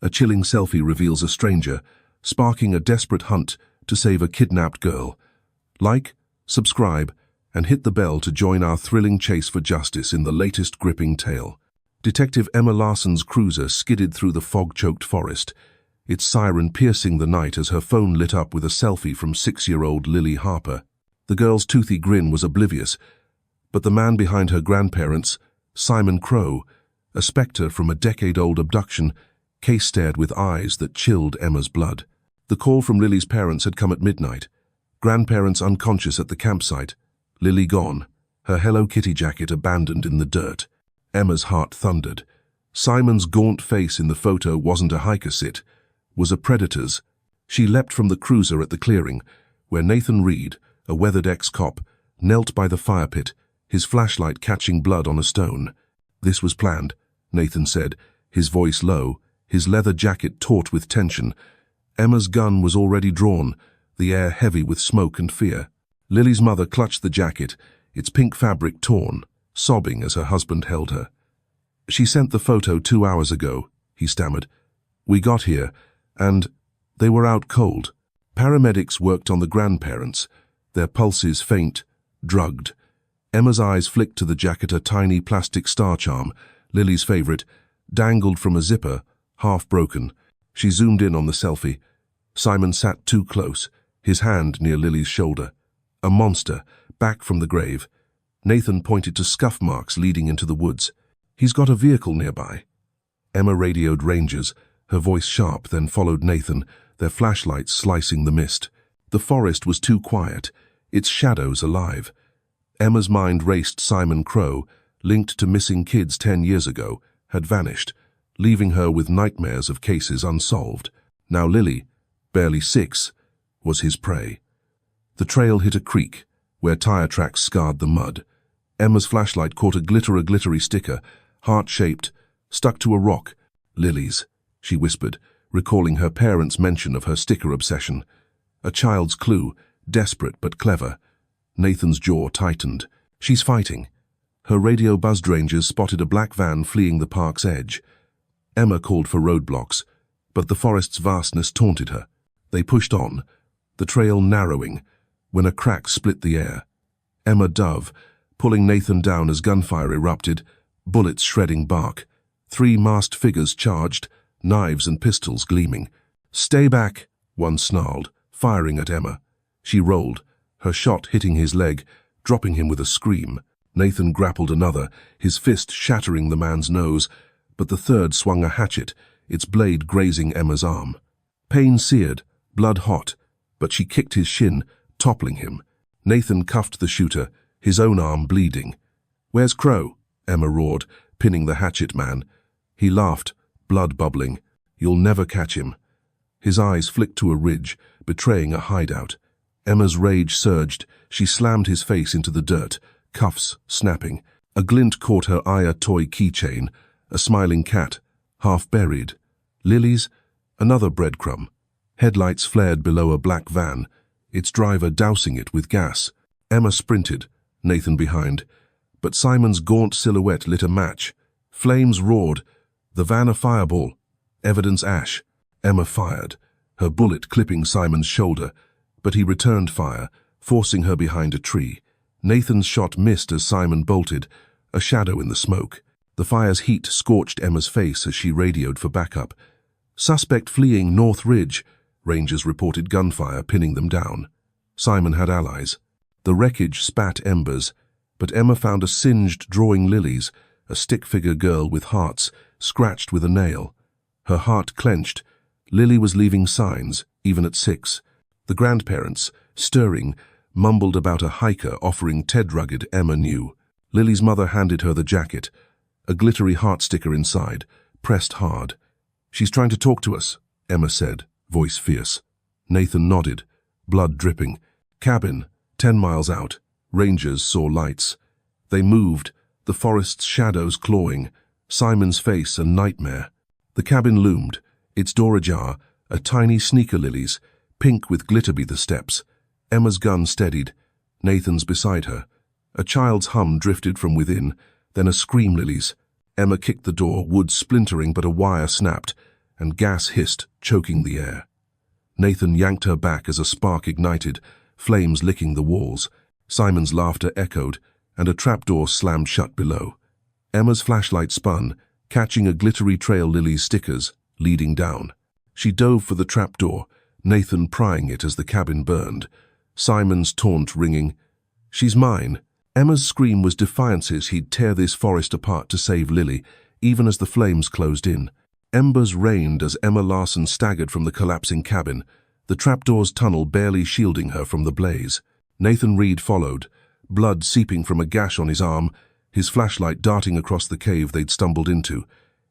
A chilling selfie reveals a stranger, sparking a desperate hunt to save a kidnapped girl. Like, subscribe, and hit the bell to join our thrilling chase for justice in the latest gripping tale. Detective Emma Larson's cruiser skidded through the fog-choked forest, its siren piercing the night as her phone lit up with a selfie from 6-year-old Lily Harper. The girl's toothy grin was oblivious, but the man behind her grandparents, Simon Crowe, a spectre from a decade-old abduction, case-stared with eyes that chilled Emma's blood. The call from Lily's parents had come at midnight. Grandparents unconscious at the campsite, Lily gone, her Hello Kitty jacket abandoned in the dirt. Emma's heart thundered. Simon's gaunt face in the photo wasn't a hiker sit, was a predator's. She leapt from the cruiser at the clearing, where Nathan Reed, a weathered ex-cop, knelt by the fire pit, his flashlight catching blood on a stone. This was planned, Nathan said, his voice low, his leather jacket taut with tension. Emma's gun was already drawn, the air heavy with smoke and fear. Lily's mother clutched the jacket, its pink fabric torn, sobbing as her husband held her. "She sent the photo 2 hours ago," he stammered. "We got here, and they were out cold." Paramedics worked on the grandparents, their pulses faint, drugged. Emma's eyes flicked to the jacket, a tiny plastic star charm, Lily's favorite, dangled from a zipper, half broken. She zoomed in on the selfie. Simon sat too close, his hand near Lily's shoulder. A monster, back from the grave. Nathan pointed to scuff marks leading into the woods. "He's got a vehicle nearby." Emma radioed rangers, her voice sharp, then followed Nathan, their flashlights slicing the mist. The forest was too quiet, its shadows alive. Emma's mind raced. Simon Crowe, linked to missing kids 10 years ago, had vanished, leaving her with nightmares of cases unsolved. Now Lily, barely 6, was his prey. The trail hit a creek, where tire tracks scarred the mud. Emma's flashlight caught a glittery sticker, heart-shaped, stuck to a rock. "Lily's," she whispered, recalling her parents' mention of her sticker obsession. A child's clue, desperate but clever. Nathan's jaw tightened. "She's fighting." Her radio buzzed. Rangers spotted a black van fleeing the park's edge. Emma called for roadblocks, but the forest's vastness taunted her. They pushed on, the trail narrowing, when a crack split the air. Emma dove, pulling Nathan down as gunfire erupted, bullets shredding bark. 3 masked figures charged, knives and pistols gleaming. "Stay back," one snarled, firing at Emma. She rolled, her shot hitting his leg, dropping him with a scream. Nathan grappled another, his fist shattering the man's nose, but the third swung a hatchet, its blade grazing Emma's arm. Pain seared, blood hot, but she kicked his shin, toppling him. Nathan cuffed the shooter, his own arm bleeding. "Where's Crowe?" Emma roared, pinning the hatchet man. He laughed, blood bubbling. "You'll never catch him." His eyes flicked to a ridge, betraying a hideout. Emma's rage surged. She slammed his face into the dirt, cuffs snapping. A glint caught her eye, a toy keychain, a smiling cat, half buried. Lily's, another breadcrumb. Headlights flared below a black van, its driver dousing it with gas. Emma sprinted, Nathan behind, but Simon's gaunt silhouette lit a match. Flames roared, the van a fireball, evidence ash. Emma fired, her bullet clipping Simon's shoulder, but he returned fire, forcing her behind a tree. Nathan's shot missed as Simon bolted, a shadow in the smoke. The fire's heat scorched Emma's face as she radioed for backup. "Suspect fleeing North Ridge," Rangers reported gunfire pinning them down. Simon had allies. The wreckage spat embers, but Emma found a singed drawing Lily's, a stick-figure girl with hearts, scratched with a nail. Her heart clenched. Lily was leaving signs, even at 6. The grandparents, stirring, mumbled about a hiker offering Ted Rugged Emma knew. Lily's mother handed her the jacket, a glittery heart sticker inside, pressed hard. "She's trying to talk to us," Emma said, voice fierce. Nathan nodded, blood dripping. Cabin, 10 miles out. Rangers saw lights. They moved, the forest's shadows clawing, Simon's face a nightmare. The cabin loomed, its door ajar, a tiny sneaker Lily's, pink with glitter be the steps. Emma's gun steadied, Nathan's beside her. A child's hum drifted from within, then a scream Lily's. Emma kicked the door, wood splintering but a wire snapped. and gas hissed, choking the air. Nathan yanked her back as a spark ignited, flames licking the walls. Simon's laughter echoed, and a trapdoor slammed shut below. Emma's flashlight spun, catching a glittery trail Lily's stickers, leading down. She dove for the trapdoor, Nathan prying it as the cabin burned. Simon's taunt ringing, "She's mine." Emma's scream was defiances he'd tear this forest apart to save Lily, even as the flames closed in. Embers rained as Emma Larson staggered from the collapsing cabin, the trapdoor's tunnel barely shielding her from the blaze. Nathan Reed followed, blood seeping from a gash on his arm, his flashlight darting across the cave they'd stumbled into,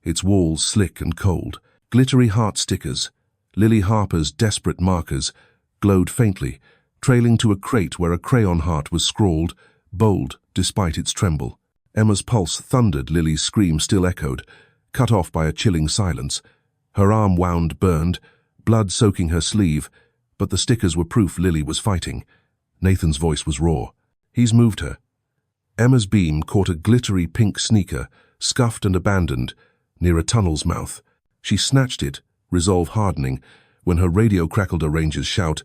its walls slick and cold. Glittery heart stickers, Lily Harper's desperate markers, glowed faintly, trailing to a crate where a crayon heart was scrawled, bold despite its tremble. Emma's pulse thundered, Lily's scream still echoed, cut off by a chilling silence. Her arm wound burned, blood soaking her sleeve, but the stickers were proof Lily was fighting. Nathan's voice was raw. "He's moved her." Emma's beam caught a glittery pink sneaker, scuffed and abandoned, near a tunnel's mouth. She snatched it, resolve hardening, when her radio crackled a ranger's shout,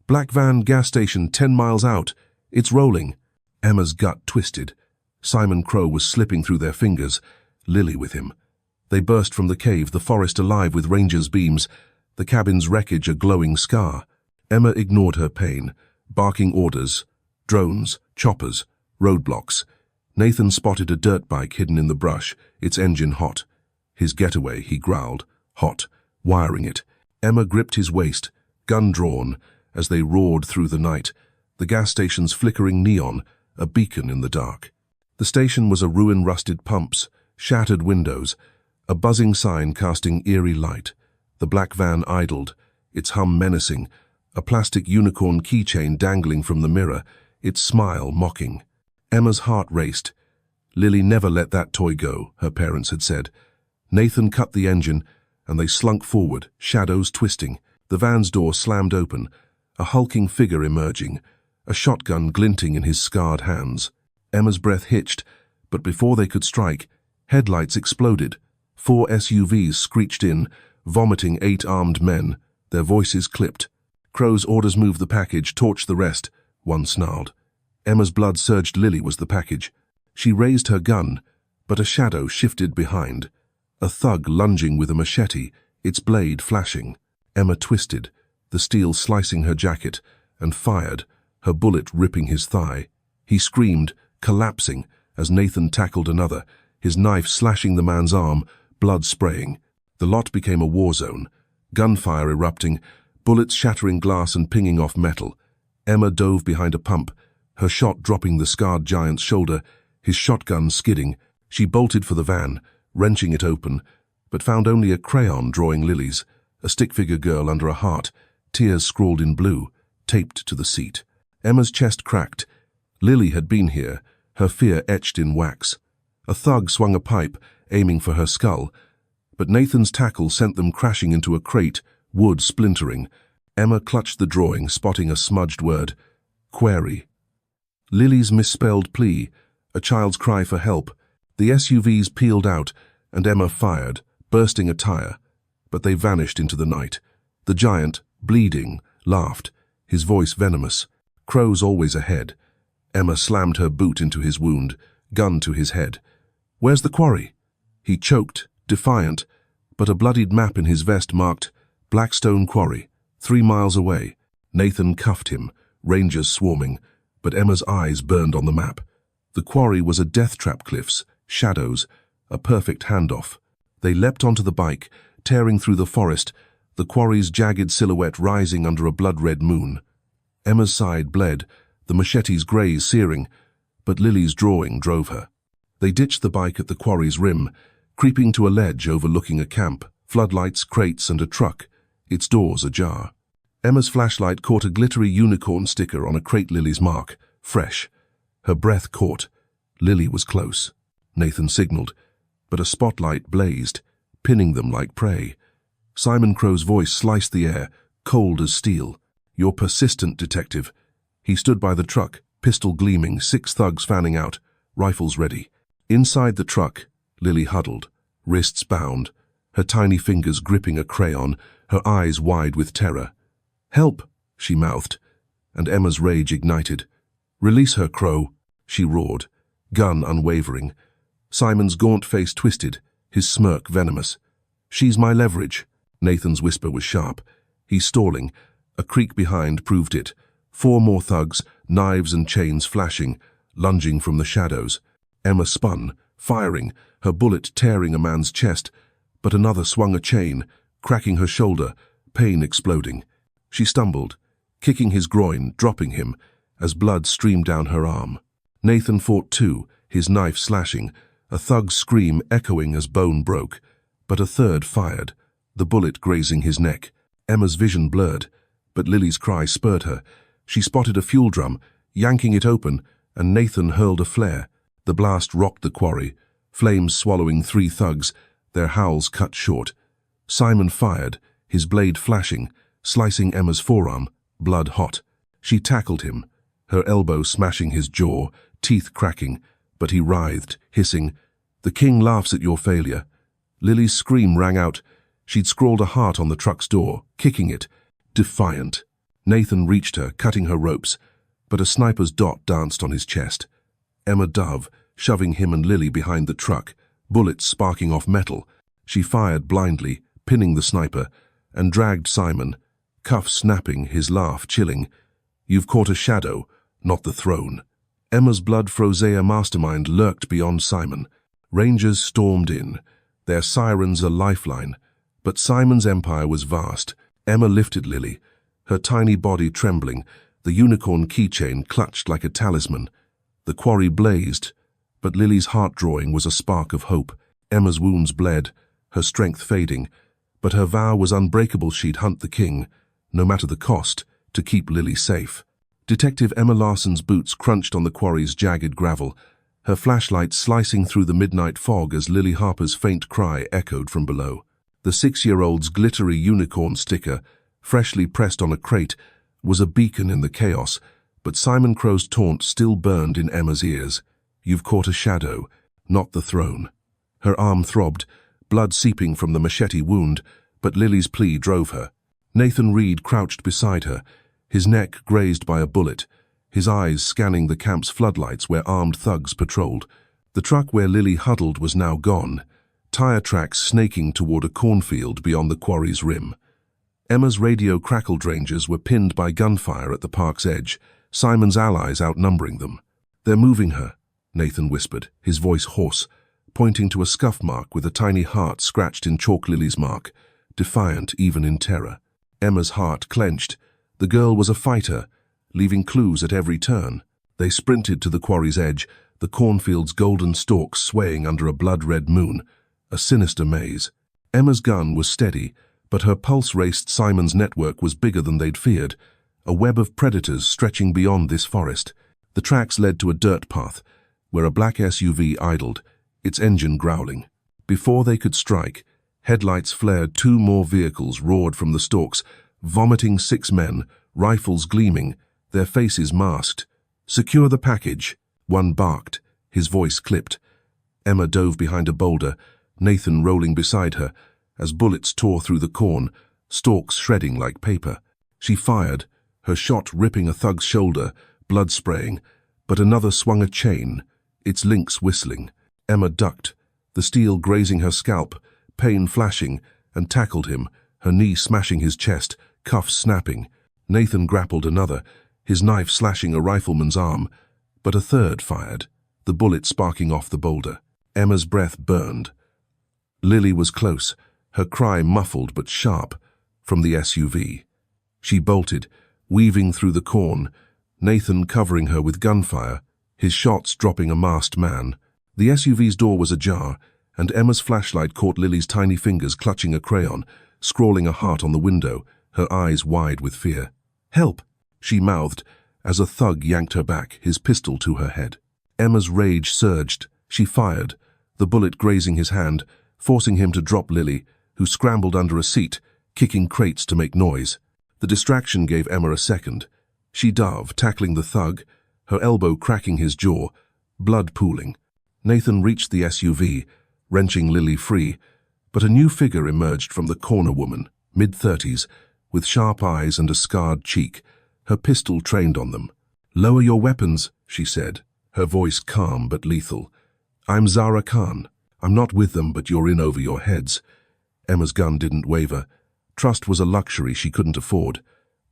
"Black van, gas station, 10 miles out. It's rolling." Emma's gut twisted. Simon Crow was slipping through their fingers, Lily with him. They burst from the cave, the forest alive with rangers' beams, the cabin's wreckage a glowing scar. Emma ignored her pain, barking orders, drones, choppers, roadblocks. Nathan spotted a dirt bike hidden in the brush, its engine hot. His getaway, he growled, hot, wiring it. Emma gripped his waist, gun drawn, as they roared through the night, the gas station's flickering neon, a beacon in the dark. The station was a ruin, rusted pumps, shattered windows, a buzzing sign casting eerie light. The black van idled, its hum menacing, a plastic unicorn keychain dangling from the mirror, its smile mocking. Emma's heart raced. Lily never let that toy go, her parents had said. Nathan cut the engine, and they slunk forward, shadows twisting. The van's door slammed open, a hulking figure emerging, a shotgun glinting in his scarred hands. Emma's breath hitched, but before they could strike, headlights exploded. 4 SUVs screeched in, vomiting 8 armed men, their voices clipped. Crow's orders: move the package, torch the rest, one snarled. Emma's blood surged. Lily was the package. She raised her gun, but a shadow shifted behind. A thug lunging with a machete, its blade flashing. Emma twisted, the steel slicing her jacket, and fired, her bullet ripping his thigh. He screamed, collapsing, as Nathan tackled another, his knife slashing the man's arm, blood spraying. The lot became a war zone, gunfire erupting, bullets shattering glass and pinging off metal. Emma dove behind a pump, her shot dropping the scarred giant's shoulder, his shotgun skidding. She bolted for the van, wrenching it open, but found only a crayon drawing Lily's, a stick-figure girl under a heart, tears scrawled in blue, taped to the seat. Emma's chest cracked. Lily had been here, her fear etched in wax. A thug swung a pipe, aiming for her skull, but Nathan's tackle sent them crashing into a crate, wood splintering. Emma clutched the drawing, spotting a smudged word, "Query." Lily's misspelled plea, a child's cry for help. The SUVs peeled out, and Emma fired, bursting a tire, but they vanished into the night. The giant, bleeding, laughed, his voice venomous. Crow's always ahead. Emma slammed her boot into his wound, gun to his head. "Where's the quarry?" He choked, defiant, but a bloodied map in his vest marked Blackstone Quarry, 3 miles away. Nathan cuffed him, rangers swarming, but Emma's eyes burned on the map. The quarry was a death trap, cliffs, shadows, a perfect handoff. They leapt onto the bike, tearing through the forest, the quarry's jagged silhouette rising under a blood-red moon. Emma's side bled, the machete's graze searing, but Lily's drawing drove her. They ditched the bike at the quarry's rim, creeping to a ledge overlooking a camp, floodlights, crates, and a truck, its doors ajar. Emma's flashlight caught a glittery unicorn sticker on a crate Lily's mark, fresh. Her breath caught. Lily was close. Nathan signaled, but a spotlight blazed, pinning them like prey. Simon Crow's voice sliced the air, cold as steel. "You're persistent, detective." He stood by the truck, pistol gleaming, 6 thugs fanning out, rifles ready. Inside the truck, Lily huddled, wrists bound, her tiny fingers gripping a crayon, her eyes wide with terror. "Help!" she mouthed, and Emma's rage ignited. "Release her, Crow," she roared, gun unwavering. Simon's gaunt face twisted, his smirk venomous. "She's my leverage." Nathan's whisper was sharp. He's stalling. A creak behind proved it. 4 more thugs, knives and chains flashing, lunging from the shadows. Emma spun, firing, her bullet tearing a man's chest, but another swung a chain, cracking her shoulder, pain exploding. She stumbled, kicking his groin, dropping him, as blood streamed down her arm. Nathan fought too, his knife slashing, a thug's scream echoing as bone broke, but a third fired, the bullet grazing his neck. Emma's vision blurred, but Lily's cry spurred her. She spotted a fuel drum, yanking it open, and Nathan hurled a flare. The blast rocked the quarry, flames swallowing 3 thugs, their howls cut short. Simon fired, his blade flashing, slicing Emma's forearm, blood hot. She tackled him, her elbow smashing his jaw, teeth cracking, but he writhed, hissing, "The king laughs at your failure." Lily's scream rang out. She'd scrawled a heart on the truck's door, kicking it, defiant. Nathan reached her, cutting her ropes, but a sniper's dot danced on his chest. Emma dove, shoving him and Lily behind the truck, bullets sparking off metal. She fired blindly, pinning the sniper, and dragged Simon, cuffs snapping, his laugh chilling. "You've caught a shadow, not the throne." Emma's blood-frosea mastermind lurked beyond Simon. Rangers stormed in, their sirens a lifeline, but Simon's empire was vast. Emma lifted Lily, her tiny body trembling, the unicorn keychain clutched like a talisman. The quarry blazed, but Lily's heart-drawing was a spark of hope. Emma's wounds bled, her strength fading, but her vow was unbreakable. She'd hunt the king, no matter the cost, to keep Lily safe. Detective Emma Larson's boots crunched on the quarry's jagged gravel, her flashlight slicing through the midnight fog as Lily Harper's faint cry echoed from below. The 6-year-old's glittery unicorn sticker, freshly pressed on a crate, was a beacon in the chaos, but Simon Crow's taunt still burned in Emma's ears. "You've caught a shadow, not the throne." Her arm throbbed, blood seeping from the machete wound, but Lily's plea drove her. Nathan Reed crouched beside her, his neck grazed by a bullet, his eyes scanning the camp's floodlights where armed thugs patrolled. The truck where Lily huddled was now gone, tire tracks snaking toward a cornfield beyond the quarry's rim. Emma's radio crackled rangers were pinned by gunfire at the park's edge, Simon's allies outnumbering them. "They're moving her," Nathan whispered, his voice hoarse, pointing to a scuff mark with a tiny heart scratched in chalk Lily's mark, defiant even in terror. Emma's heart clenched. The girl was a fighter, leaving clues at every turn. They sprinted to the quarry's edge, the cornfield's golden stalks swaying under a blood-red moon, a sinister maze. Emma's gun was steady, but her pulse raced. Simon's network was bigger than they'd feared, a web of predators stretching beyond this forest. The tracks led to a dirt path, where a black SUV idled, its engine growling. Before they could strike, headlights flared. 2 more vehicles roared from the stalks, vomiting 6 men, rifles gleaming, their faces masked. "Secure the package," one barked, his voice clipped. Emma dove behind a boulder, Nathan rolling beside her, as bullets tore through the corn, stalks shredding like paper. She fired, her shot ripping a thug's shoulder, blood spraying, but another swung a chain, its links whistling. Emma ducked, the steel grazing her scalp, pain flashing, and tackled him, her knee smashing his chest, cuffs snapping. Nathan grappled another, his knife slashing a rifleman's arm, but a third fired, the bullet sparking off the boulder. Emma's breath burned. Lily was close, her cry muffled but sharp, from the SUV. She bolted, weaving through the corn, Nathan covering her with gunfire, his shots dropping a masked man. The SUV's door was ajar, and Emma's flashlight caught Lily's tiny fingers clutching a crayon, scrawling a heart on the window, her eyes wide with fear. "Help!" she mouthed, as a thug yanked her back, his pistol to her head. Emma's rage surged. She fired, the bullet grazing his hand, forcing him to drop Lily, who scrambled under a seat, kicking crates to make noise. The distraction gave Emma a second. She dove, tackling the thug, her elbow cracking his jaw, blood pooling. Nathan reached the SUV, wrenching Lily free, But a new figure emerged from the corner woman, mid-30s, with sharp eyes and a scarred cheek, her pistol trained on them. "Lower your weapons," she said, her voice calm but lethal. "I'm Zara Khan. I'm not with them, but you're in over your heads." Emma's gun didn't waver. Trust was a luxury she couldn't afford.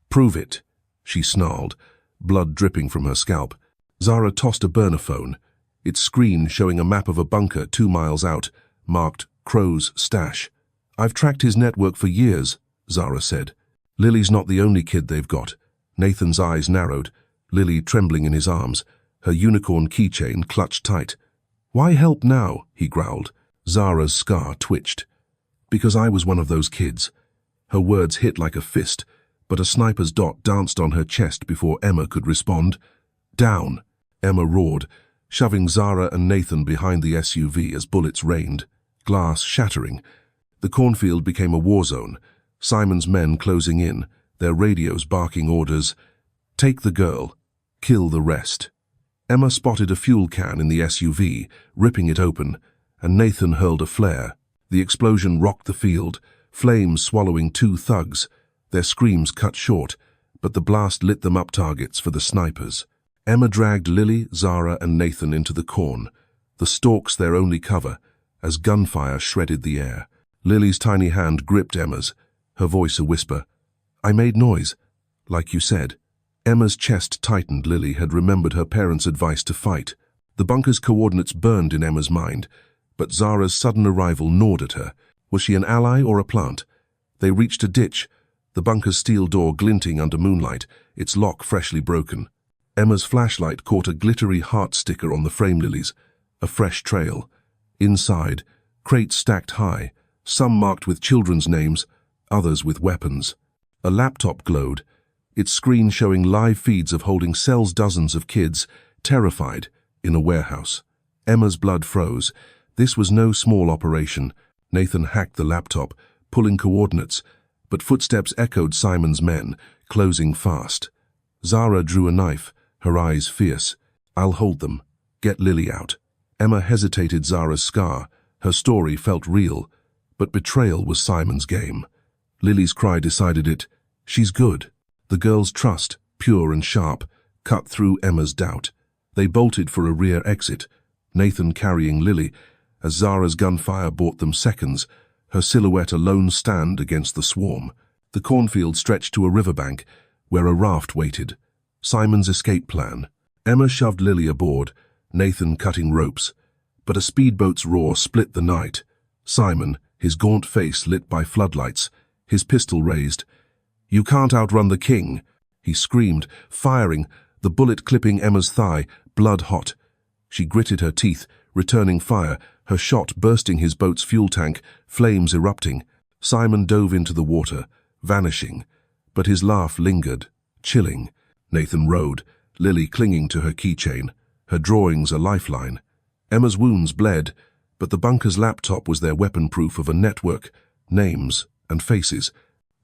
"Prove it," she snarled, blood dripping from her scalp. Zara tossed a burner phone, its screen showing a map of a bunker 2 miles out, marked Crow's Stash. "I've tracked his network for years," Zara said. "Lily's not the only kid they've got." Nathan's eyes narrowed, Lily trembling in his arms, her unicorn keychain clutched tight. "Why help now?" he growled. Zara's scar twitched. "Because I was one of those kids." Her words hit like a fist, but a sniper's dot danced on her chest before Emma could respond. "Down!" Emma roared, shoving Zara and Nathan behind the SUV as bullets rained, glass shattering. The cornfield became a war zone, Simon's men closing in, their radios barking orders. "Take the girl. Kill the rest." Emma spotted a fuel can in the SUV, ripping it open, and Nathan hurled a flare. The explosion rocked the field, flames swallowing 2 thugs. Their screams cut short, but the blast lit them up targets for the snipers. Emma dragged Lily, Zara, and Nathan into the corn, the stalks their only cover, as gunfire shredded the air. Lily's tiny hand gripped Emma's, her voice a whisper. "I made noise, like you said." Emma's chest tightened. Lily had remembered her parents' advice to fight. The bunker's coordinates burned in Emma's mind, but Zara's sudden arrival gnawed at her. Was she an ally or a plant? They reached a ditch, the bunker's steel door glinting under moonlight, its lock freshly broken. Emma's flashlight caught a glittery heart sticker on the frame lilies, a fresh trail. Inside, crates stacked high, some marked with children's names, others with weapons. A laptop glowed, its screen showing live feeds of holding cells dozens of kids, terrified, in a warehouse. Emma's blood froze. This was no small operation. Nathan hacked the laptop, pulling coordinates, but footsteps echoed Simon's men, closing fast. Zara drew a knife, her eyes fierce. "I'll hold them. Get Lily out." Emma hesitated. Zara's scar, her story felt real, but betrayal was Simon's game. Lily's cry decided it. "She's good." The girl's trust, pure and sharp, cut through Emma's doubt. They bolted for a rear exit, Nathan carrying Lily, as Zara's gunfire bought them seconds, her silhouette a lone stand against the swarm. The cornfield stretched to a riverbank, where a raft waited. Simon's escape plan. Emma shoved Lily aboard, Nathan cutting ropes. But a speedboat's roar split the night. Simon, his gaunt face lit by floodlights, his pistol raised. "You can't outrun the king," he screamed, firing, the bullet clipping Emma's thigh, blood hot. She gritted her teeth, returning fire, her shot bursting his boat's fuel tank, flames erupting. Simon dove into the water, vanishing, but his laugh lingered, chilling. Nathan rowed, Lily clinging to her keychain, her drawings a lifeline. Emma's wounds bled, but the bunker's laptop was their weapon proof of a network, names and faces.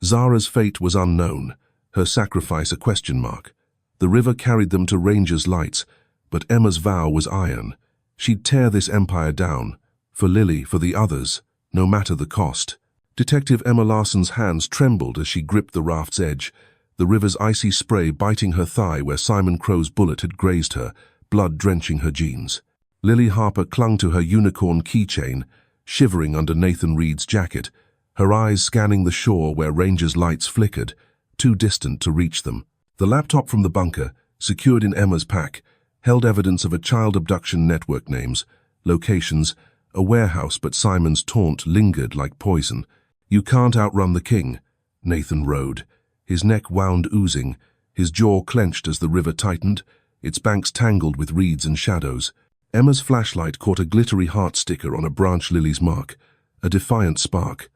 Zara's fate was unknown, her sacrifice a question mark. The river carried them to Ranger's lights, but Emma's vow was iron. She'd tear this empire down, for Lily, for the others, no matter the cost. Detective Emma Larson's hands trembled as she gripped the raft's edge, the river's icy spray biting her thigh where Simon Crow's bullet had grazed her, blood drenching her jeans. Lily Harper clung to her unicorn keychain, shivering under Nathan Reed's jacket, her eyes scanning the shore where Ranger's lights flickered, too distant to reach them. The laptop from the bunker, secured in Emma's pack, held evidence of a child abduction network, names, locations, a warehouse, but Simon's taunt lingered like poison. "You can't outrun the king," Nathan rode, his neck wound oozing, his jaw clenched as the river tightened, its banks tangled with reeds and shadows. Emma's flashlight caught a glittery heart sticker on a branch Lily's mark, a defiant spark.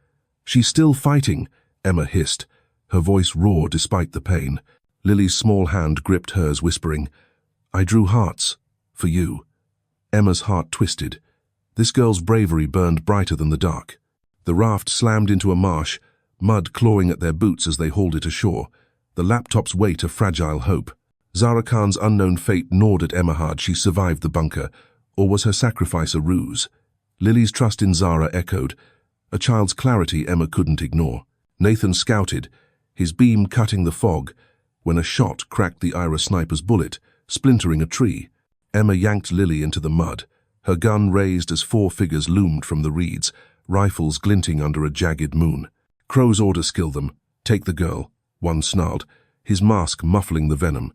"She's still fighting," Emma hissed, her voice raw despite the pain. Lily's small hand gripped hers, whispering, "I drew hearts. For you." Emma's heart twisted. This girl's bravery burned brighter than the dark. The raft slammed into a marsh, mud clawing at their boots as they hauled it ashore, the laptop's weight a fragile hope. Zara Khan's unknown fate gnawed at Emma hard. She survived the bunker, or was her sacrifice a ruse? Lily's trust in Zara echoed, a child's clarity Emma couldn't ignore. Nathan scouted, his beam cutting the fog, when a shot cracked the Ira sniper's bullet, splintering a tree. Emma yanked Lily into the mud, her gun raised as 4 figures loomed from the reeds, rifles glinting under a jagged moon. Crow's order skilled them. "Take the girl," one snarled, his mask muffling the venom.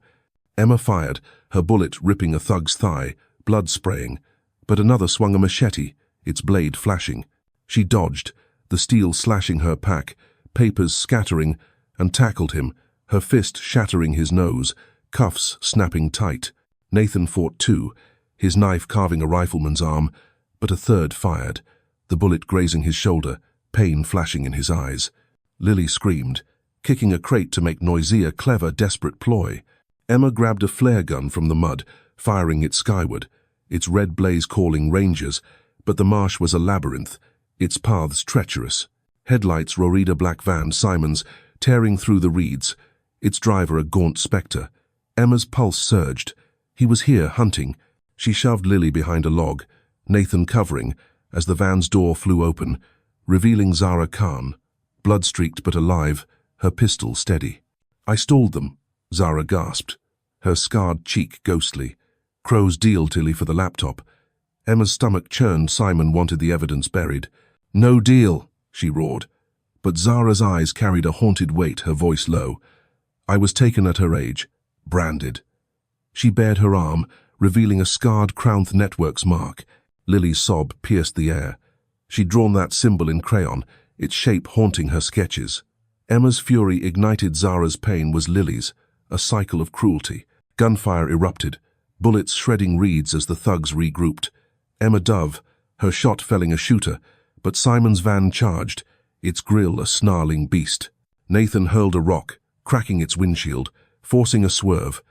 Emma fired, her bullet ripping a thug's thigh, blood spraying, but another swung a machete, its blade flashing. She dodged, the steel slashing her pack, papers scattering, and tackled him, her fist shattering his nose, cuffs snapping tight. Nathan fought too, his knife carving a rifleman's arm, but a third fired, the bullet grazing his shoulder, pain flashing in his eyes. Lily screamed, kicking a crate to make noisier, clever, desperate ploy. Emma grabbed a flare gun from the mud, firing it skyward, its red blaze calling rangers, but the marsh was a labyrinth, its paths treacherous. Headlights Rorida black van Simon's, tearing through the reeds, its driver a gaunt spectre. Emma's pulse surged. He was here, hunting. She shoved Lily behind a log, Nathan covering, as the van's door flew open, revealing Zara Khan, blood-streaked but alive, her pistol steady. "I stalled them," Zara gasped, her scarred cheek ghostly. Crow's deal, Tilly, for the laptop. Emma's stomach churned. Simon wanted the evidence buried. "No deal," she roared. But Zara's eyes carried a haunted weight, her voice low. "I was taken at her age, branded." She bared her arm, revealing a scarred Crownth Networks mark. Lily's sob pierced the air. She'd drawn that symbol in crayon, its shape haunting her sketches. Emma's fury ignited. Zara's pain was Lily's, a cycle of cruelty. Gunfire erupted, bullets shredding reeds as the thugs regrouped. Emma dove, her shot felling a shooter, but Simon's van charged, its grill a snarling beast. Nathan hurled a rock, cracking its windshield, forcing a swerve,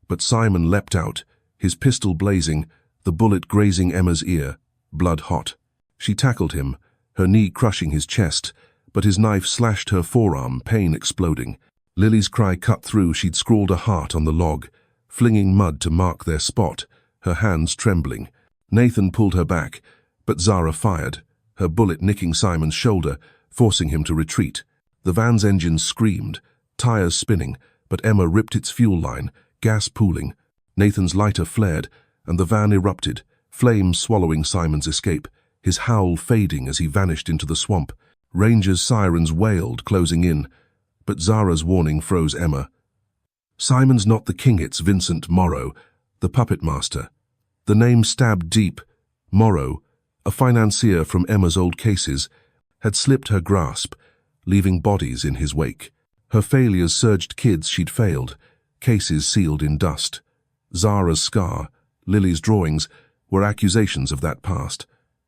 but Simon leapt out, his pistol blazing, the bullet grazing Emma's ear, blood hot. She tackled him, her knee crushing his chest, but his knife slashed her forearm, pain exploding. Lily's cry cut through. She'd scrawled a heart on the log, flinging mud to mark their spot, her hands trembling. Nathan pulled her back, but Zara fired, her bullet nicking Simon's shoulder, forcing him to retreat. The van's engines screamed, tires spinning, but Emma ripped its fuel line, gas pooling. Nathan's lighter flared, and the van erupted, flames swallowing Simon's escape, his howl fading as he vanished into the swamp. Rangers' sirens wailed, closing in, but Zara's warning froze Emma. "Simon's not the king, it's Vincent Morrow, the puppet master." The name stabbed deep. Morrow, a financier from Emma's old cases, had slipped her grasp, leaving bodies in his wake. Her failures surged kids she'd failed, cases sealed in dust. Zara's scar, Lily's drawings, were accusations of that past.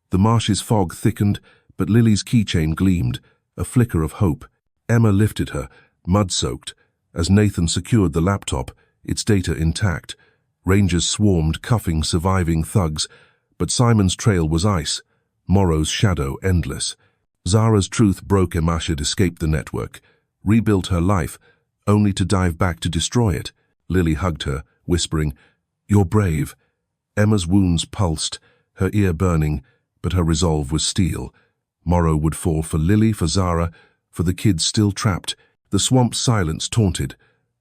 The marsh's fog thickened, but Lily's keychain gleamed, a flicker of hope. Emma lifted her, mud-soaked, as Nathan secured the laptop, its data intact. Rangers swarmed, cuffing surviving thugs, but Simon's trail was ice, Morrow's shadow endless. Zara's truth broke. Emma had escaped the network, rebuilt her life, only to dive back to destroy it. Lily hugged her, whispering, "You're brave." Emma's wounds pulsed, her ear burning, but her resolve was steel. Morrow would fall for Lily, for Zara, for the kids still trapped. The swamp's silence taunted,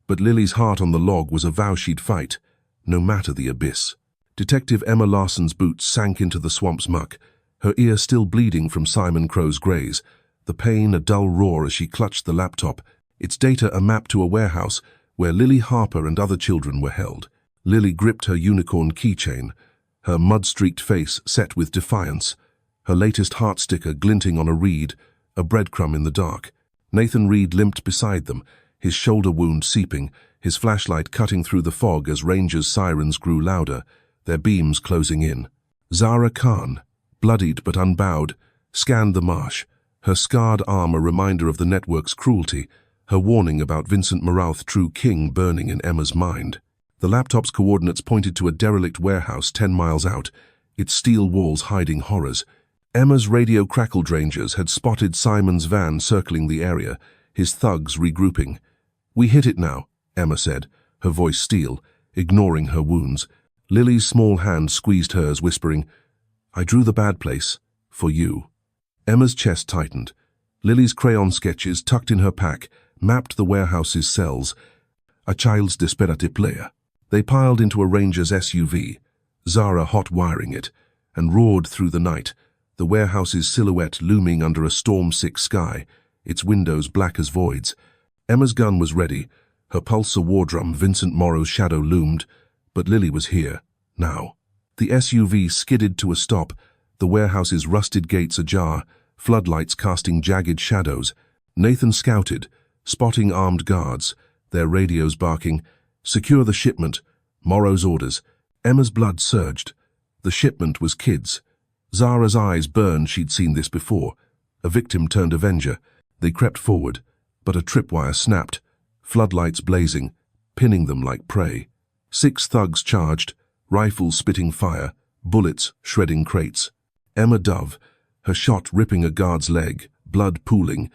but Lily's heart on the log was a vow she'd fight, no matter the abyss. Detective Emma Larson's boots sank into the swamp's muck, her ear still bleeding from Simon Crow's graze, the pain a dull roar as she clutched the laptop, its data a map to a warehouse where Lily Harper and other children were held. Lily gripped her unicorn keychain, her mud-streaked face set with defiance, her latest heart sticker glinting on a reed, a breadcrumb in the dark. Nathan Reed limped beside them, his shoulder wound seeping, his flashlight cutting through the fog as Rangers' sirens grew louder, their beams closing in. Zara Khan, bloodied but unbowed, scanned the marsh, her scarred arm a reminder of the network's cruelty, her warning about Vincent Morouth, true king, burning in Emma's mind. The laptop's coordinates pointed to a derelict warehouse 10 miles out, its steel walls hiding horrors. Emma's radio-crackled rangers had spotted Simon's van circling the area, his thugs regrouping. "We hit it now," Emma said, her voice steel, ignoring her wounds. Lily's small hand squeezed hers, whispering, "I drew the bad place, for you." Emma's chest tightened. Lily's crayon sketches, tucked in her pack, mapped the warehouse's cells. A child's disperate player. They piled into a ranger's SUV, Zara hot-wiring it, and roared through the night, the warehouse's silhouette looming under a storm-sick sky, its windows black as voids. Emma's gun was ready, her pulse a war drum. Vincent Morrow's shadow loomed, but Lily was here, now. The SUV skidded to a stop, the warehouse's rusted gates ajar, floodlights casting jagged shadows. Nathan scouted, spotting armed guards, their radios barking, "Secure the shipment," Morrow's orders. Emma's blood surged. The shipment was kids. Zara's eyes burned. She'd seen this before. A victim turned avenger. They crept forward, but a tripwire snapped, floodlights blazing, pinning them like prey. 6 thugs charged, rifles spitting fire, bullets shredding crates. Emma dove, her shot ripping a guard's leg, blood pooling,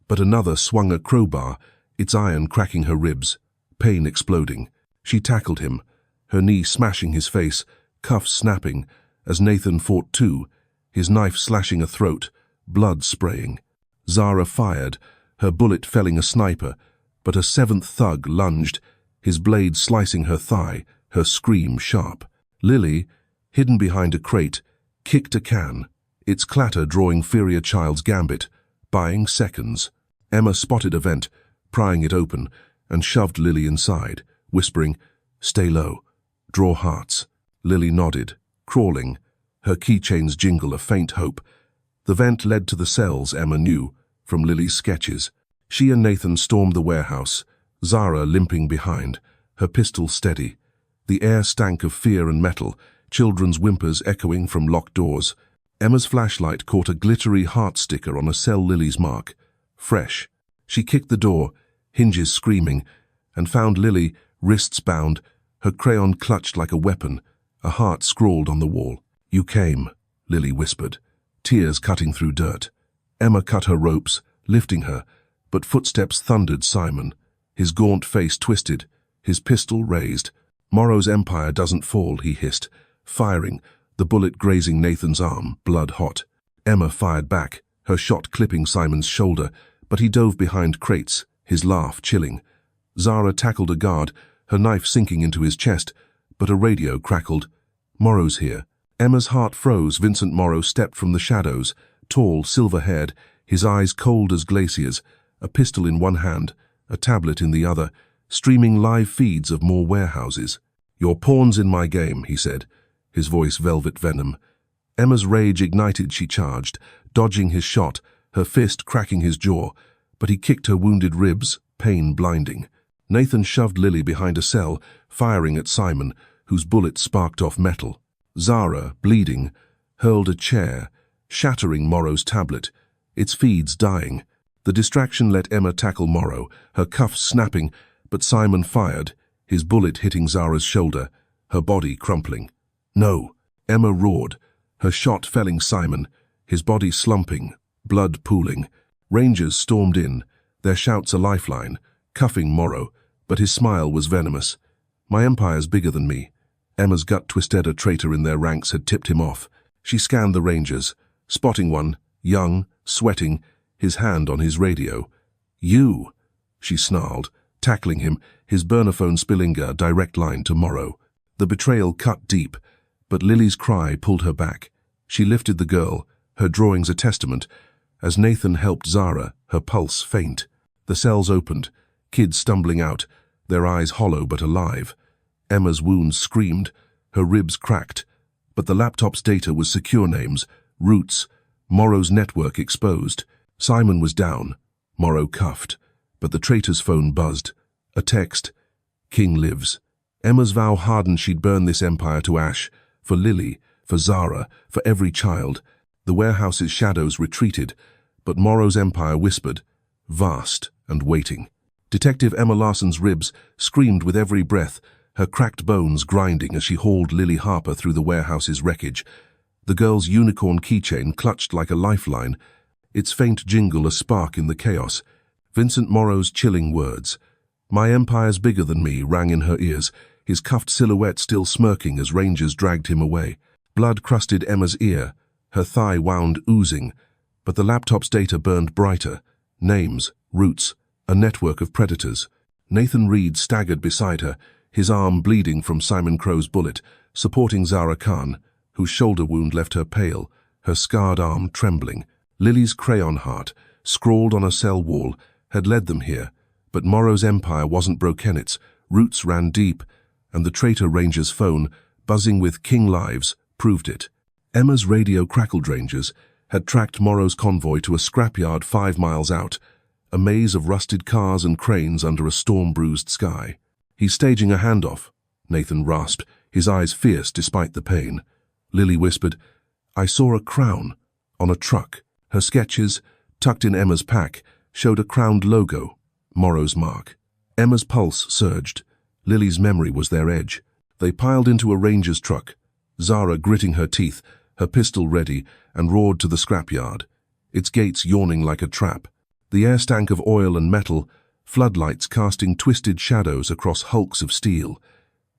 but another swung a crowbar, its iron cracking her ribs, pain exploding. She tackled him, her knee smashing his face, cuffs snapping, as Nathan fought too, his knife slashing a throat, blood spraying. Zara fired, her bullet felling a sniper, but a 7th thug lunged, his blade slicing her thigh, her scream sharp. Lily, hidden behind a crate, kicked a can, its clatter drawing Furia Child's gambit, buying seconds. Emma spotted a vent, prying it open, and shoved Lily inside, whispering, "Stay low. Draw hearts." Lily nodded, crawling, her keychains jingle a faint hope. The vent led to the cells Emma knew, from Lily's sketches. She and Nathan stormed the warehouse, Zara limping behind, her pistol steady. The air stank of fear and metal, children's whimpers echoing from locked doors. Emma's flashlight caught a glittery heart sticker on a cell Lily's mark. Fresh. She kicked the door, hinges screaming, and found Lily, wrists bound, her crayon clutched like a weapon, a heart scrawled on the wall. "You came," Lily whispered, tears cutting through dirt. Emma cut her ropes, lifting her, but footsteps thundered Simon, his gaunt face twisted, his pistol raised. "Morrow's empire doesn't fall," he hissed, firing, the bullet grazing Nathan's arm, blood hot. Emma fired back, her shot clipping Simon's shoulder, but he dove behind crates, his laugh chilling. Zara tackled a guard, her knife sinking into his chest, but a radio crackled. "Morrow's here." Emma's heart froze. Vincent Morrow stepped from the shadows, tall, silver-haired, his eyes cold as glaciers, a pistol in one hand, a tablet in the other, streaming live feeds of more warehouses. "You're pawns in my game," he said, his voice velvet venom. Emma's rage ignited. She charged, dodging his shot, her fist cracking his jaw, but he kicked her wounded ribs, pain blinding. Nathan shoved Lily behind a cell, firing at Simon, whose bullet sparked off metal. Zara, bleeding, hurled a chair, shattering Morrow's tablet, its feeds dying. The distraction let Emma tackle Morrow, her cuffs snapping, but Simon fired, his bullet hitting Zara's shoulder, her body crumpling. "No!" Emma roared, her shot felling Simon, his body slumping, blood pooling. Rangers stormed in, their shouts a lifeline, cuffing Morrow, but his smile was venomous. "My empire's bigger than me." Emma's gut twisted. A traitor in their ranks had tipped him off. She scanned the Rangers, spotting one, young, sweating, his hand on his radio. "You!" she snarled, tackling him, his burner-phone spilling a direct line to Morrow. The betrayal cut deep, but Lily's cry pulled her back. She lifted the girl, her drawings a testament, as Nathan helped Zara, her pulse faint. The cells opened, kids stumbling out, their eyes hollow but alive. Emma's wounds screamed, her ribs cracked, but the laptop's data was secure names, roots, Morrow's network exposed. Simon was down, Morrow cuffed, but the traitor's phone buzzed. A text, "King lives." Emma's vow hardened. She'd burn this empire to ash, for Lily, for Zara, for every child. The warehouse's shadows retreated, but Morrow's empire whispered, vast and waiting. Detective Emma Larson's ribs screamed with every breath, her cracked bones grinding as she hauled Lily Harper through the warehouse's wreckage. The girl's unicorn keychain clutched like a lifeline, its faint jingle a spark in the chaos. Vincent Morrow's chilling words, "My empire's bigger than me," rang in her ears, his cuffed silhouette still smirking as Rangers dragged him away. Blood crusted Emma's ear, her thigh wound oozing, But the laptop's data burned brighter. Names, routes, a network of predators. Nathan Reed staggered beside her, his arm bleeding from Simon Crow's bullet, supporting Zara Khan, whose shoulder wound left her pale, her scarred arm trembling. Lily's crayon heart, scrawled on a cell wall, had led them here, but Morrow's empire wasn't broken. Its roots ran deep, and the traitor ranger's phone, buzzing with king lives, proved it. Emma's radio crackled. Rangers had tracked Morrow's convoy to a scrapyard 5 miles out, a maze of rusted cars and cranes under a storm-bruised sky. "He's staging a handoff," Nathan rasped, his eyes fierce despite the pain. Lily whispered, "I saw a crown on a truck." Her sketches, tucked in Emma's pack, showed a crowned logo, Morrow's mark. Emma's pulse surged. Lily's memory was their edge. They piled into a ranger's truck, Zara gritting her teeth, her pistol ready, and roared to the scrapyard, its gates yawning like a trap. The air stank of oil and metal, floodlights casting twisted shadows across hulks of steel.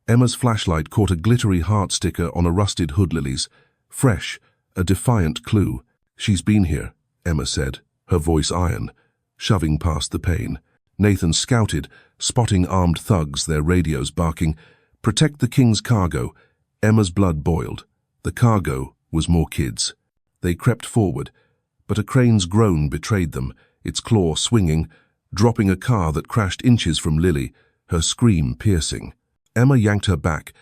Emma's flashlight caught a glittery heart sticker on a rusted hood. Lily's, fresh, a defiant clue. "She's been here," Emma said, her voice iron, shoving past the pain. Nathan scouted, spotting armed thugs, their radios barking, "Protect the king's cargo." Emma's blood boiled. The cargo was more kids. They crept forward, but a crane's groan betrayed them, its claw swinging, dropping a car that crashed inches from Lily, her scream piercing. Emma yanked her back,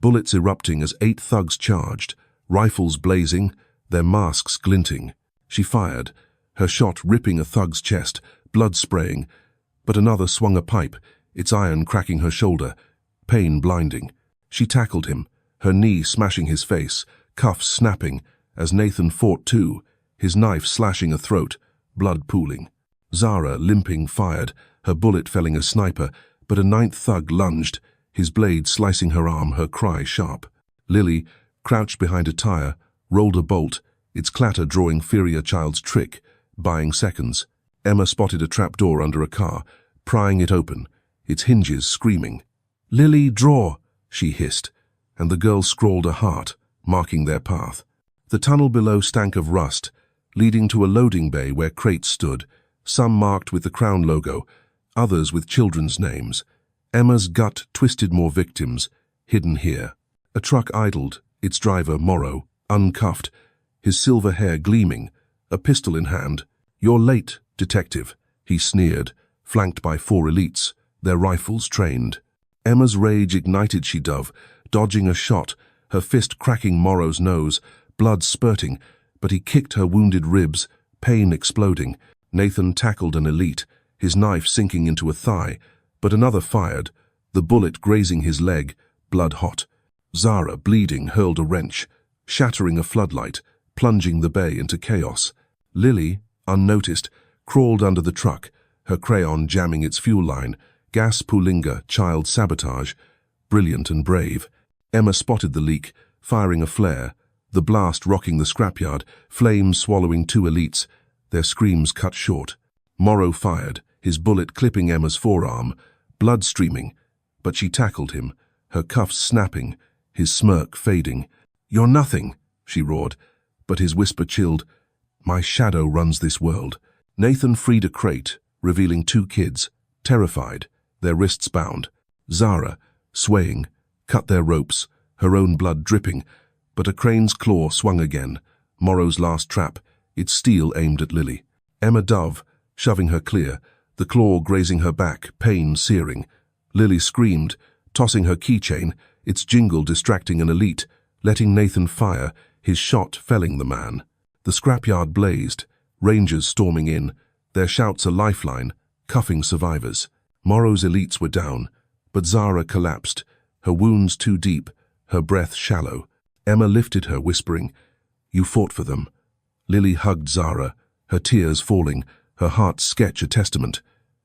bullets erupting as 8 thugs charged, rifles blazing, their masks glinting. She fired, her shot ripping a thug's chest, blood spraying, but another swung a pipe, its iron cracking her shoulder, pain blinding. She tackled him, her knee smashing his face, cuffs snapping, as Nathan fought too, his knife slashing a throat, blood pooling. Zara, limping, fired, her bullet felling a sniper, but a 9th thug lunged, his blade slicing her arm, her cry sharp. Lily, crouched behind a tire, rolled a bolt, its clatter drawing Furia Child's trick, buying seconds. Emma spotted a trapdoor under a car, prying it open, its hinges screaming. "Lily, draw!" she hissed, and the girl scrawled a heart, marking their path. The tunnel below stank of rust, leading to a loading bay where crates stood, some marked with the Crown logo, others with children's names. Emma's gut twisted. More victims, hidden here. A truck idled, its driver, Morrow, uncuffed, his silver hair gleaming, a pistol in hand. "You're late, detective," he sneered, flanked by 4 elites, their rifles trained. Emma's rage ignited. She dove, dodging a shot, her fist cracking Morrow's nose, blood spurting, but he kicked her wounded ribs, pain exploding. Nathan tackled an elite, his knife sinking into a thigh, but another fired, the bullet grazing his leg, blood hot. Zara, bleeding, hurled a wrench, shattering a floodlight, plunging the bay into chaos. Lily, unnoticed, crawled under the truck, her crayon jamming its fuel line, gas poolinga, child sabotage, brilliant and brave. Emma spotted the leak, firing a flare, the blast rocking the scrapyard, flames swallowing 2 elites, their screams cut short. Morrow fired, his bullet clipping Emma's forearm, blood streaming, but she tackled him, her cuffs snapping, his smirk fading. "You're nothing," she roared, but his whisper chilled. "My shadow runs this world." Nathan freed a crate, revealing 2 kids, terrified, their wrists bound. Zara, swaying, cut their ropes, her own blood dripping, but a crane's claw swung again, Morrow's last trap, its steel aimed at Lily. Emma dove, shoving her clear, the claw grazing her back, pain searing. Lily screamed, tossing her keychain, its jingle distracting an elite, letting Nathan fire, his shot felling the man. The scrapyard blazed, rangers storming in, their shouts a lifeline, cuffing survivors. Morrow's elites were down, but Zara collapsed, her wounds too deep, her breath shallow. Emma lifted her, whispering, "You fought for them." Lily hugged Zara, her tears falling, her heart sketch a testament.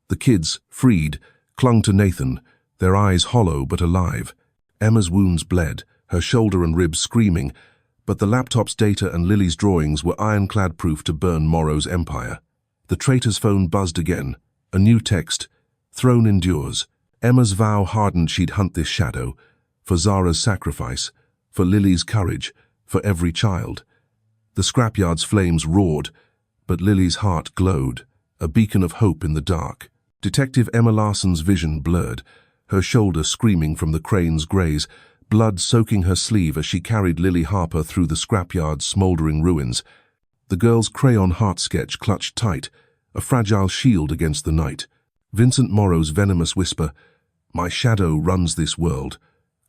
The kids, freed, clung to Nathan, their eyes hollow but alive. Emma's wounds bled, her shoulder and ribs screaming, but the laptop's data and Lily's drawings were ironclad proof to burn Morrow's empire. The traitor's phone buzzed again, a new text, "Throne endures." Emma's vow hardened. She'd hunt this shadow, for Zara's sacrifice, for Lily's courage, for every child. The scrapyard's flames roared, But Lily's heart glowed, a beacon of hope in the dark. Detective Emma Larson's vision blurred, her shoulder screaming from the crane's graze, blood soaking her sleeve as she carried Lily Harper through the scrapyard's smoldering ruins. The girl's crayon heart sketch clutched tight, a fragile shield against the night. Vincent Morrow's venomous whisper, "My shadow runs this world,"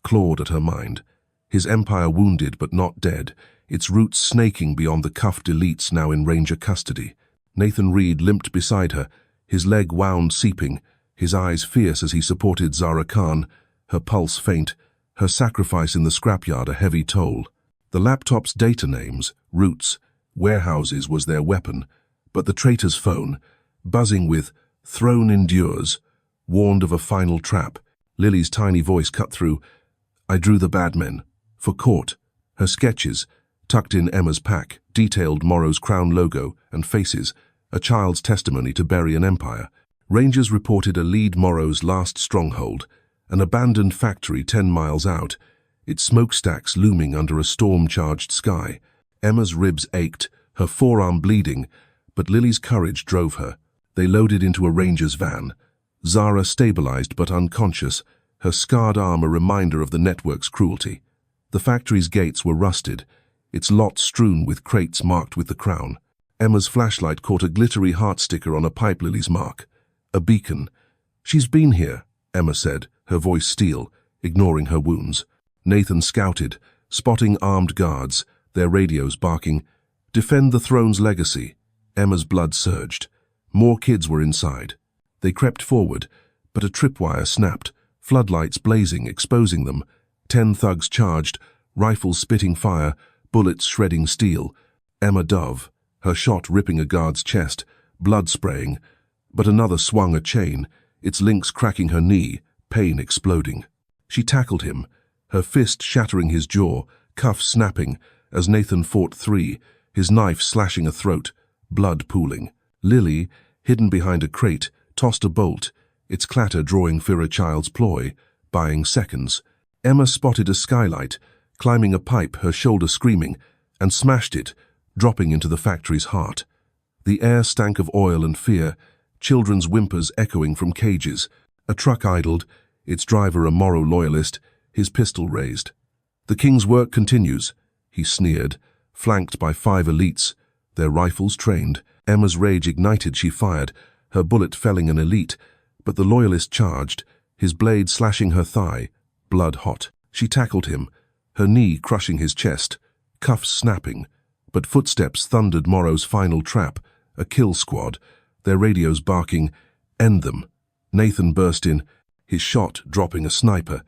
clawed at her mind. His empire wounded but not dead, its roots snaking beyond the cuffed elites now in Ranger custody. Nathan Reed limped beside her, his leg wound seeping, his eyes fierce as he supported Zara Khan, her pulse faint, her sacrifice in the scrapyard a heavy toll. The laptop's data names, routes, warehouses was their weapon, but the traitor's phone, buzzing with "Throne endures," warned of a final trap. Lily's tiny voice cut through, "I drew the bad men. For court." Her sketches, tucked in Emma's pack, detailed Morrow's crown logo and faces, a child's testimony to bury an empire. Rangers reported a lead Morrow's last stronghold, an abandoned factory 10 miles out, its smokestacks looming under a storm-charged sky. Emma's ribs ached, her forearm bleeding, but Lily's courage drove her. They loaded into a ranger's van. Zara stabilized but unconscious, her scarred arm a reminder of the network's cruelty. The factory's gates were rusted, its lot strewn with crates marked with the crown. Emma's flashlight caught a glittery heart sticker on a pipe Lily's mark. A beacon. "She's been here," Emma said, her voice steel, ignoring her wounds. Nathan scouted, spotting armed guards, their radios barking, "Defend the throne's legacy." Emma's blood surged. More kids were inside. They crept forward, but a tripwire snapped, floodlights blazing, exposing them. 10 thugs charged, rifles spitting fire, bullets shredding steel. Emma dove, her shot ripping a guard's chest, blood spraying. But another swung a chain, its links cracking her knee, pain exploding. She tackled him, her fist shattering his jaw, cuffs snapping, as Nathan fought 3, his knife slashing a throat, blood pooling. Lily, hidden behind a crate, tossed a bolt, its clatter drawing fear a child's ploy, buying seconds. Emma spotted a skylight, climbing a pipe, her shoulder screaming, and smashed it, dropping into the factory's heart. The air stank of oil and fear, children's whimpers echoing from cages. A truck idled, its driver a Morrow loyalist, his pistol raised. "The king's work continues," he sneered, flanked by 5 elites, their rifles trained. Emma's rage ignited, she fired, her bullet felling an elite, but the loyalist charged, his blade slashing her thigh, blood hot. She tackled him, her knee crushing his chest, cuffs snapping, but footsteps thundered Morrow's final trap, a kill squad, their radios barking, "End them." Nathan burst in, his shot dropping a sniper,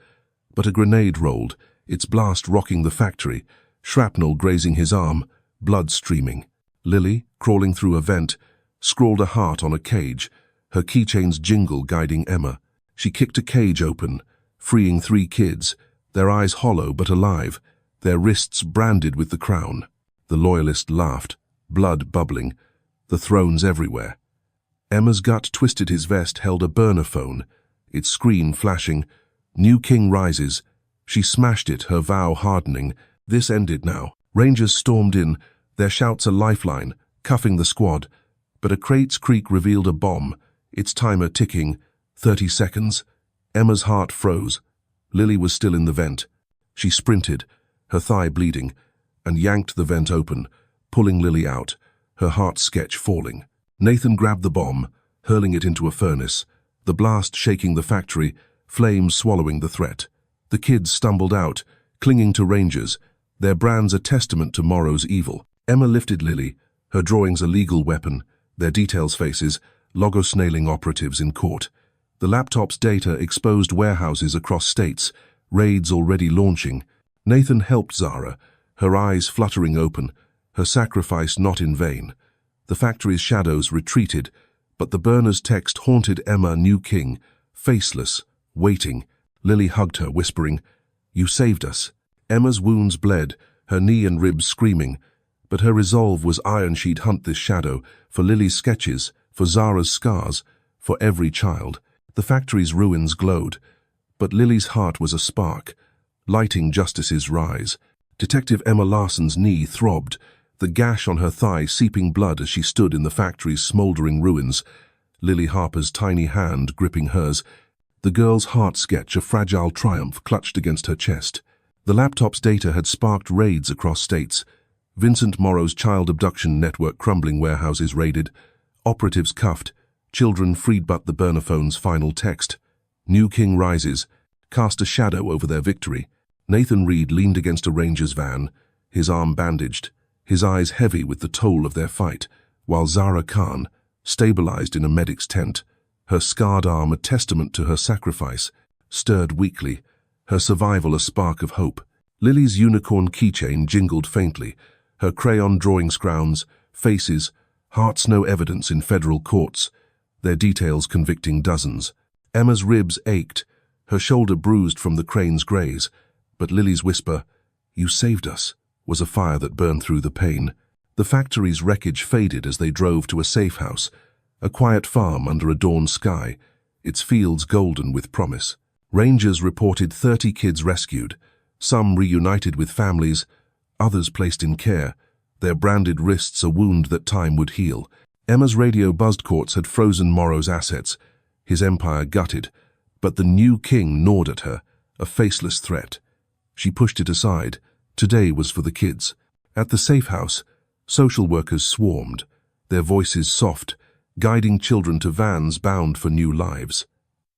but a grenade rolled, its blast rocking the factory, shrapnel grazing his arm, blood streaming. Lily, crawling through a vent, scrawled a heart on a cage, her keychain's jingle guiding Emma. She kicked a cage open, freeing 3 kids, their eyes hollow but alive, their wrists branded with the crown. The loyalist laughed, blood bubbling, the thrones everywhere. Emma's gut twisted, his vest held a burner phone, its screen flashing. "New king rises." She smashed it, her vow hardening. This ended now. Rangers stormed in, their shouts a lifeline, cuffing the squad. But a crate's creak revealed a bomb, its timer ticking. 30 seconds. Emma's heart froze. Lily was still in the vent. She sprinted, her thigh bleeding, and yanked the vent open, pulling Lily out, her heart sketch falling. Nathan grabbed the bomb, hurling it into a furnace, the blast shaking the factory, flames swallowing the threat. The kids stumbled out, clinging to Rangers, their brands a testament to Morrow's evil. Emma lifted Lily, her drawings a legal weapon, their details faces, logo-snailing operatives in court. The laptop's data exposed warehouses across states, raids already launching. Nathan helped Zara, her eyes fluttering open, her sacrifice not in vain. The factory's shadows retreated, but the burner's text haunted Emma, new king, faceless, waiting. Lily hugged her, whispering, "You saved us." Emma's wounds bled, her knee and ribs screaming, but her resolve was iron. She'd hunt this shadow, for Lily's sketches, for Zara's scars, for every child. The factory's ruins glowed, but Lily's heart was a spark, lighting justice's rise. Detective Emma Larson's knee throbbed, the gash on her thigh seeping blood as she stood in the factory's smoldering ruins, Lily Harper's tiny hand gripping hers, the girl's heart sketch a fragile triumph clutched against her chest. The laptop's data had sparked raids across states. Vincent Morrow's child abduction network crumbling warehouses raided, operatives cuffed, children freed but the burner phone's final text. New king rises, cast a shadow over their victory. Nathan Reed leaned against a ranger's van, his arm bandaged, his eyes heavy with the toll of their fight, while Zara Khan, stabilized in a medic's tent, her scarred arm a testament to her sacrifice, stirred weakly, her survival a spark of hope. Lily's unicorn keychain jingled faintly, her crayon drawings crowns, faces, hearts no evidence in federal courts, their details convicting dozens. Emma's ribs ached, her shoulder bruised from the crane's graze, but Lily's whisper, "You saved us," was a fire that burned through the pain. The factory's wreckage faded as they drove to a safe house, a quiet farm under a dawn sky, its fields golden with promise. Rangers reported 30 kids rescued, some reunited with families, others placed in care, their branded wrists a wound that time would heal. Emma's radio buzzed courts had frozen Morrow's assets, his empire gutted, but the new king gnawed at her, a faceless threat. She pushed it aside. Today was for the kids. At the safe house, social workers swarmed, their voices soft, guiding children to vans bound for new lives.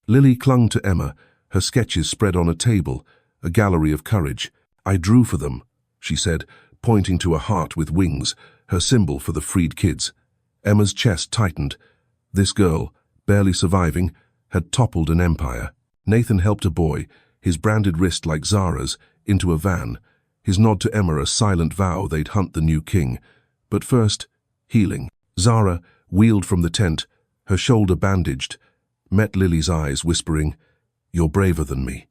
Lily clung to Emma, her sketches spread on a table, a gallery of courage. "I drew for them," she said, pointing to a heart with wings, her symbol for the freed kids. Emma's chest tightened. This girl, barely surviving, had toppled an empire. Nathan helped a boy, his branded wrist like Zara's, into a van, his nod to Emma a silent vow they'd hunt the new king. But first, healing. Zara, wheeled from the tent, her shoulder bandaged, met Lily's eyes, whispering, "You're braver than me."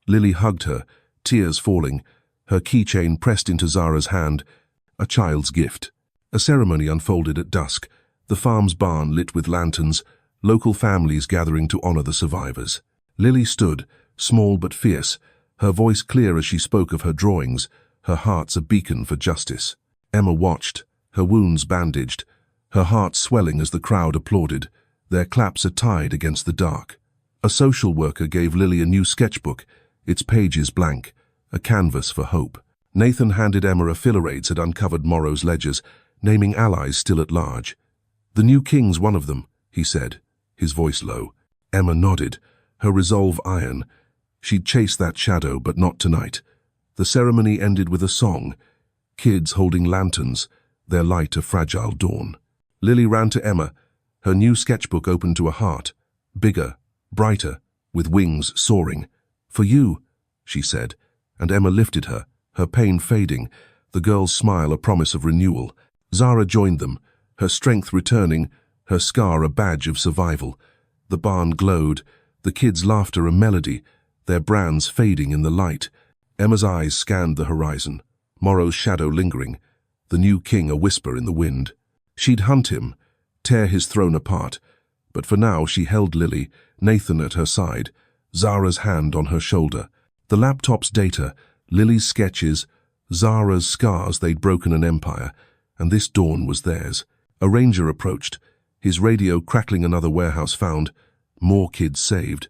Lily hugged her, tears falling, her keychain pressed into Zara's hand, a child's gift. A ceremony unfolded at dusk, the farm's barn lit with lanterns, local families gathering to honor the survivors. Lily stood, small but fierce, her voice clear as she spoke of her drawings, her heart's a beacon for justice. Emma watched, her wounds bandaged, her heart swelling as the crowd applauded, their claps a tide against the dark. A social worker gave Lily a new sketchbook, its pages blank, a canvas for hope. Nathan handed Emma a filler raids had uncovered Morrow's ledgers, naming allies still at large. "The new king's one of them," he said, his voice low. Emma nodded, her resolve iron. She'd chase that shadow, but not tonight. The ceremony ended with a song, kids holding lanterns, their light a fragile dawn. Lily ran to Emma, her new sketchbook open to a heart, bigger, brighter, with wings soaring. "For you," she said, and Emma lifted her, her pain fading, the girl's smile a promise of renewal. Zara joined them, her strength returning, her scar a badge of survival. The barn glowed, the kids' laughter a melody, their brands fading in the light. Emma's eyes scanned the horizon, Morrow's shadow lingering, the new king a whisper in the wind. She'd hunt him, tear his throne apart, but for now she held Lily, Nathan at her side, Zara's hand on her shoulder. The laptop's data, Lily's sketches, Zara's scars they'd broken an empire, and this dawn was theirs. A ranger approached, his radio crackling another warehouse found, more kids saved.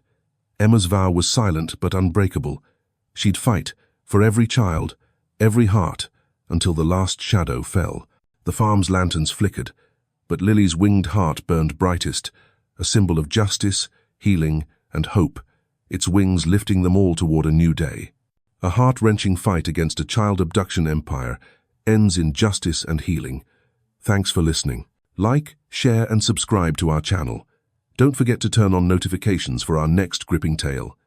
Emma's vow was silent but unbreakable. She'd fight, for every child, every heart, until the last shadow fell. The farm's lanterns flickered, but Lily's winged heart burned brightest, a symbol of justice, healing, and hope, its wings lifting them all toward a new day. A heart-wrenching fight against a child abduction empire ends in justice and healing. Thanks for listening. Like, share, and subscribe to our channel. Don't forget to turn on notifications for our next gripping tale.